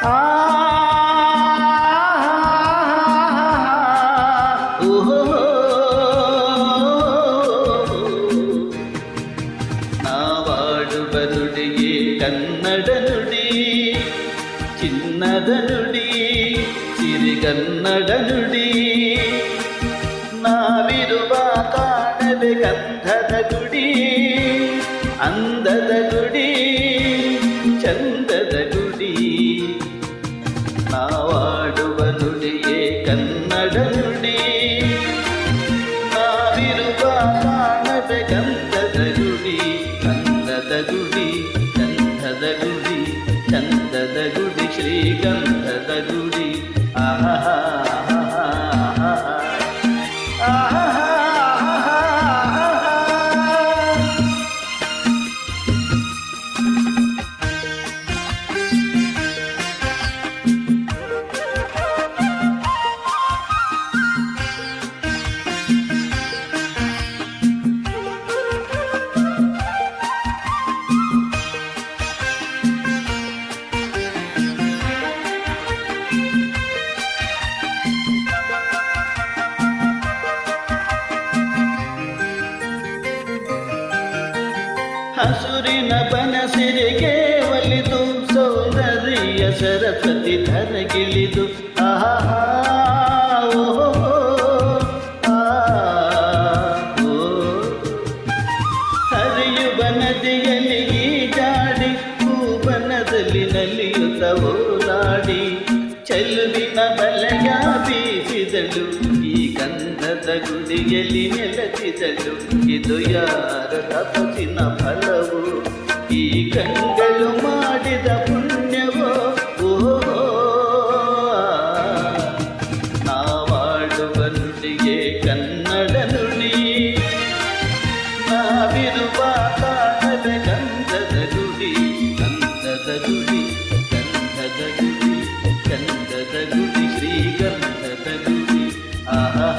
ಆ ಓಹೋ ನಾವಾಡುವ ನುಡಿಯೇ ಕನ್ನಡ ನುಡಿ, ಚಿನ್ನದ ನುಡಿ, ಸಿರಿಗನ್ನಡ ನುಡಿ. ನಾವಿರುವ ಕಾಣವೇ ಗಂಧದ ಗುಡಿ, ಅಂದದ ಗುಡಿ, ಚಂದದ ಗುಡಿ. ನಾವಾಡುವ ನುಡಿಯೇ ಕನ್ನಡ ನುಡಿ, ನಾವಿರುವ ಕಾಣವೇ ಗಂಧದ ಗುಡಿ, ಅಂದದ ಗುಡಿ, ಗಂಧದ ಗುಡಿ, ಚಂದದ ಗುಡಿ, ಶ್ರೀಗಂಧದ ಗುಡಿ. ಆಹಾ ಹಸುರಿನ ಬನಸಿರಿಗೆ ಒಲಿದು ಸೌಂದರ್ಯ ಸರಸ್ವತಿ ಧರಗಿಳಿದು ಆಹಾ ಹರಿಯುವ ನದಿಯಲ್ಲಿ ಈಜಾಡಿ ಭೂವನದಲ್ಲಿ ನಲಿಯುತ್ತ ಓಲಾಡಿ ಚೆಲುವಿನ ಬಲೆಯ ಬೀಸಿದಳು, ಈ ಗಂಧದ ಗುಡಿಯಲ್ಲಿ ನೆಲೆಸಿದಳು. ಇದು ಯಾರ ತಪಸ್ಸಿನ ಫಲವು, ಈ ಕಣ್ಗಳು ಮಾಡಿದ ಪುಣ್ಯವೋ. ಓಹೋ ನಾವಾಡುವ ನುಡಿಯೇ ಕನ್ನಡ ನುಡಿ, ನಾವಿರುವ ಕಾಣದ ಗಂಧದ ಗುಡಿ, ಗಂಧದ ಗುಡಿ, ಗಂಧದ ಗುಡಿ, ಗಂಧದ ಗುಡಿ, ಶ್ರೀಗಂಧದ ಗುಡಿ. ಆಹಾ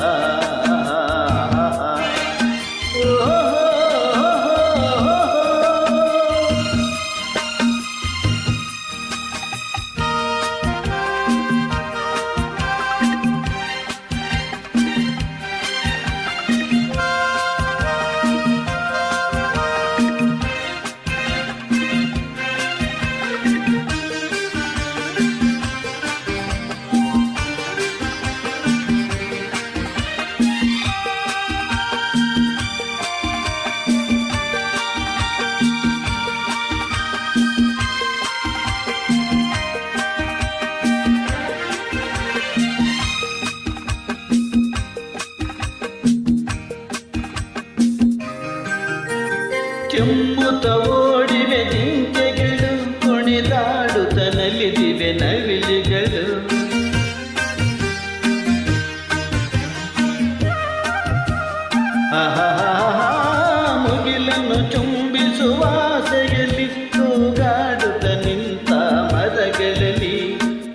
ಕೆಮ್ಮುತ್ತ ಓಡಿವೆ ಜಿಂಕೆಗಳು, ಕುಣಿದಾಡುತ್ತ ನಲಿದಿವೆ ನವಿಲುಗಳು. ಮುಗಿಲನ್ನು ಚುಂಬಿಸುವ ಆಸೆಯಲ್ಲಿ ತೂಗಾಡುತ್ತ ನಿಂತ ಮರಗಳಲ್ಲಿ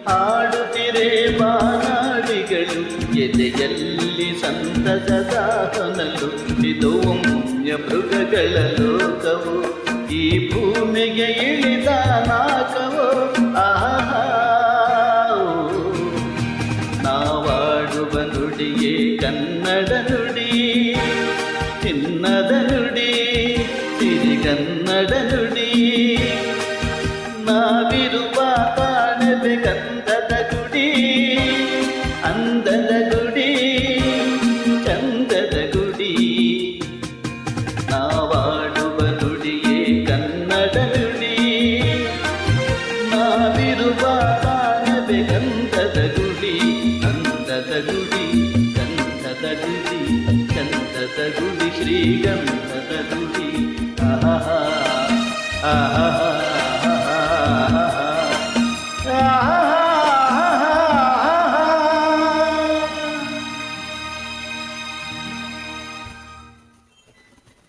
ಹಾಡುತ್ತಿರೆ ಬಾನಾಡಿಗಳು. ಎದೆಯಲ್ಲಿ ಸಂತಸದ ಹೊನಲು, ಇದು ಮೃಗಗಳ ಲೋಕವು, ಈ ಭೂಮಿಗೆ ಇಳಿದ ನಾಕವೋ. ಆಹಾ ನಾವಾಡುವ ನುಡಿಯೇ ಕನ್ನಡ ನುಡಿ, ಚಿನ್ನದ ನುಡಿ, ಸಿರಿಗನ್ನಡ ನುಡಿ. ನಾವಿರುವ ಕಾಣವೇ ಗಂಧದ ಗುಡಿ, ಅಂದದ ಗುಡಿ, ಚಂದದ ಗುಡಿ. ನಾವಾಡುವ ನುಡಿಯೇ ಕನ್ನಡ ನುಡಿ, ನಾವಿರುವ ಕಾಣವೇ ಗಂಧದ ಗುಡಿ, ಅಂದದ ಗುಡಿ, ಗಂಧದ ಗುಡಿ, ಚಂದದ ಗುಡಿ, ಶ್ರೀಗಂಧದ ಗುಡಿ. ಆಹಾ ಆಹಾ